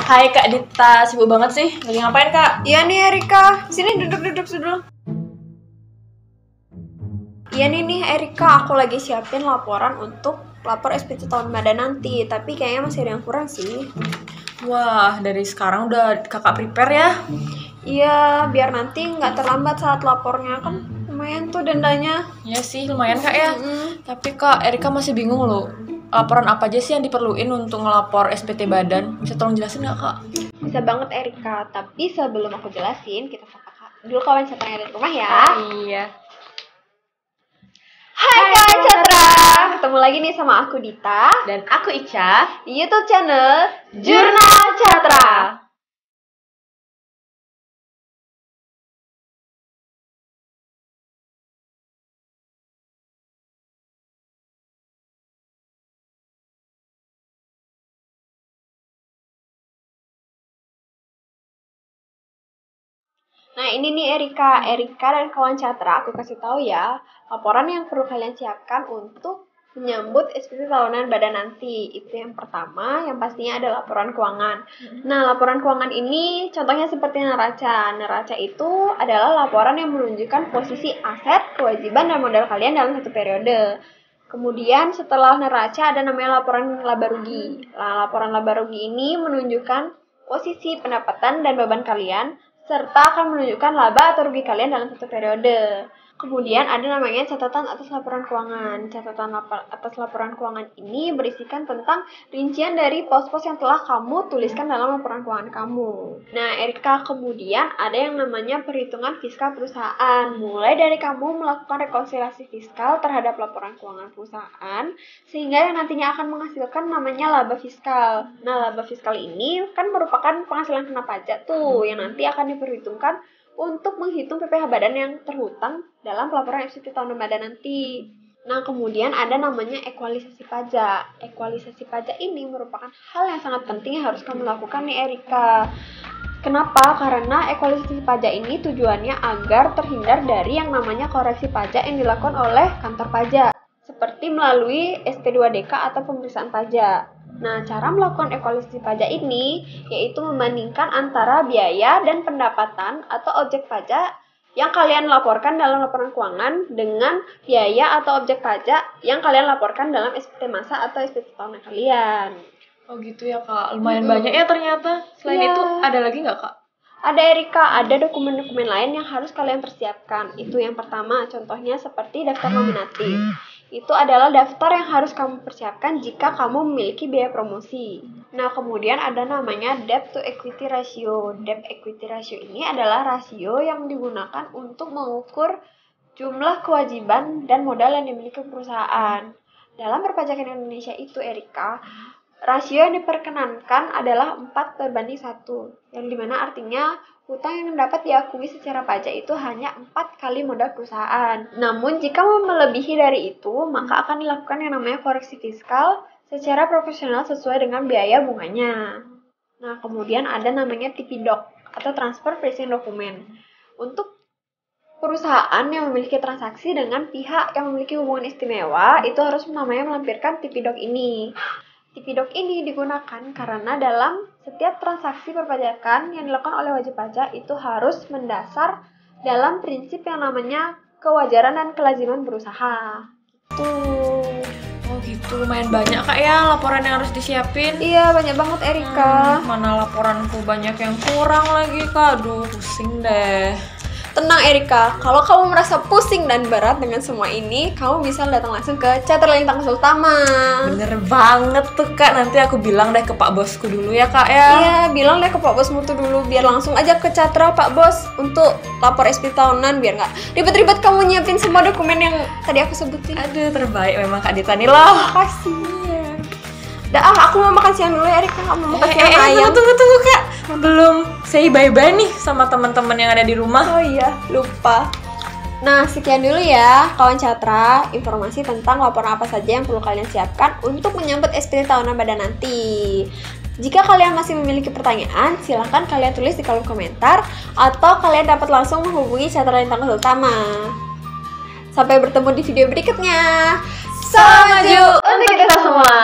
Hai Kak Dita, sibuk banget sih. Lagi ngapain Kak? Iya nih Erika, sini duduk dulu. Iya nih Erika, aku lagi siapin laporan untuk lapor SPT tahun badan nanti. Tapi kayaknya masih ada yang kurang sih. Wah, dari sekarang udah Kakak prepare ya? Iya, biar nanti nggak terlambat saat lapornya, kan lumayan tuh dendanya. Iya sih, lumayan Kak ya. Tapi Kak, Erika masih bingung loh. Laporan apa aja sih yang diperluin untuk ngelapor SPT badan? Bisa tolong jelasin nggak Kak? Bisa banget Erika, tapi sebelum aku jelasin, kita sapa dulu kawan Catra yang ada di rumah ya. Iya. Hai kawan Catra, ketemu lagi nih sama aku Dita Dan aku Ica di YouTube channel Jurnal Catra. Nah ini nih Erika dan kawan Catra, aku kasih tahu ya, laporan yang perlu kalian siapkan untuk menyambut SPT tahunan badan nanti. Itu yang pertama, yang pastinya ada laporan keuangan. Nah, laporan keuangan ini contohnya seperti neraca. Neraca itu adalah laporan yang menunjukkan posisi aset, kewajiban, dan modal kalian dalam satu periode. Kemudian setelah neraca ada namanya laporan laba rugi. Nah, laporan laba rugi ini menunjukkan posisi pendapatan dan beban kalian, serta akan menunjukkan laba atau rugi kalian dalam satu periode. Kemudian ada namanya catatan atas laporan keuangan. Catatan atas laporan keuangan ini berisikan tentang rincian dari pos-pos yang telah kamu tuliskan dalam laporan keuangan kamu. Nah, Erika, kemudian ada yang namanya perhitungan fiskal perusahaan. Mulai dari kamu melakukan rekonsiliasi fiskal terhadap laporan keuangan perusahaan, sehingga yang nantinya akan menghasilkan namanya laba fiskal. Nah, laba fiskal ini kan merupakan penghasilan kena pajak tuh, yang nanti akan diperhitungkan untuk menghitung PPh badan yang terhutang dalam pelaporan SPT tahunan badan nanti. Nah, kemudian ada namanya ekualisasi pajak. Ekualisasi pajak ini merupakan hal yang sangat penting yang harus kamu lakukan nih Erika. Kenapa? Karena ekualisasi pajak ini tujuannya agar terhindar dari yang namanya koreksi pajak yang dilakukan oleh kantor pajak, seperti melalui SP2DK atau pemeriksaan pajak. Nah, cara melakukan ekualisasi pajak ini yaitu membandingkan antara biaya dan pendapatan atau objek pajak yang kalian laporkan dalam laporan keuangan dengan biaya atau objek pajak yang kalian laporkan dalam SPT masa atau SPT tahunan kalian. Oh gitu ya Kak, lumayan banyak ya ternyata. Selain itu ada lagi nggak Kak? Ada Erika, ada dokumen-dokumen lain yang harus kalian persiapkan. Itu yang pertama, contohnya seperti daftar nominatif. Itu adalah daftar yang harus kamu persiapkan jika kamu memiliki biaya promosi. Nah, kemudian ada namanya debt to equity ratio. Debt equity ratio ini adalah rasio yang digunakan untuk mengukur jumlah kewajiban dan modal yang dimiliki perusahaan. Dalam perpajakan Indonesia itu, Erika, rasio yang diperkenankan adalah 4:1, yang dimana artinya hutang yang dapat diakui secara pajak itu hanya 4 kali modal perusahaan. Namun, jika melebihi dari itu, maka akan dilakukan yang namanya koreksi fiskal secara profesional sesuai dengan biaya bunganya. Nah, kemudian ada namanya TP-Doc atau Transfer Pricing Document. Untuk perusahaan yang memiliki transaksi dengan pihak yang memiliki hubungan istimewa, itu harus namanya melampirkan TP-Doc ini. TP-Doc ini digunakan karena dalam setiap transaksi perpajakan yang dilakukan oleh wajib pajak itu harus mendasar dalam prinsip yang namanya kewajaran dan kelaziman berusaha. Oh gitu, lumayan banyak Kak ya laporan yang harus disiapin. Iya, banyak banget Erika. Mana laporanku banyak yang kurang lagi Kak, aduh pusing deh. Tenang Erika, kalau kamu merasa pusing dan berat dengan semua ini, kamu bisa datang langsung ke Catra Lintang Sultama. Bener banget tuh Kak, nanti aku bilang deh ke Pak Bosku dulu ya Kak ya. Iya, bilang deh ke Pak Bosmu tuh dulu, biar langsung aja ke Catra Pak Bos untuk lapor SPT tahunan, biar nggak ribet-ribet kamu nyiapin semua dokumen yang tadi aku sebutin. Aduh, terbaik memang Kak Dita nih loh. Makasih. Dah, aku mau makan siang dulu ya Erika, mau makan siang ayam. Tunggu Kak, belum say bye-bye nih sama teman-teman yang ada di rumah. Oh iya, lupa. Nah, sekian dulu ya kawan Catra, informasi tentang laporan apa saja yang perlu kalian siapkan untuk menyambut SPT tahunan badan nanti. Jika kalian masih memiliki pertanyaan, silahkan kalian tulis di kolom komentar atau kalian dapat langsung menghubungi Catra Lintang Sultama. Sampai bertemu di video berikutnya. Salam maju untuk kita semua.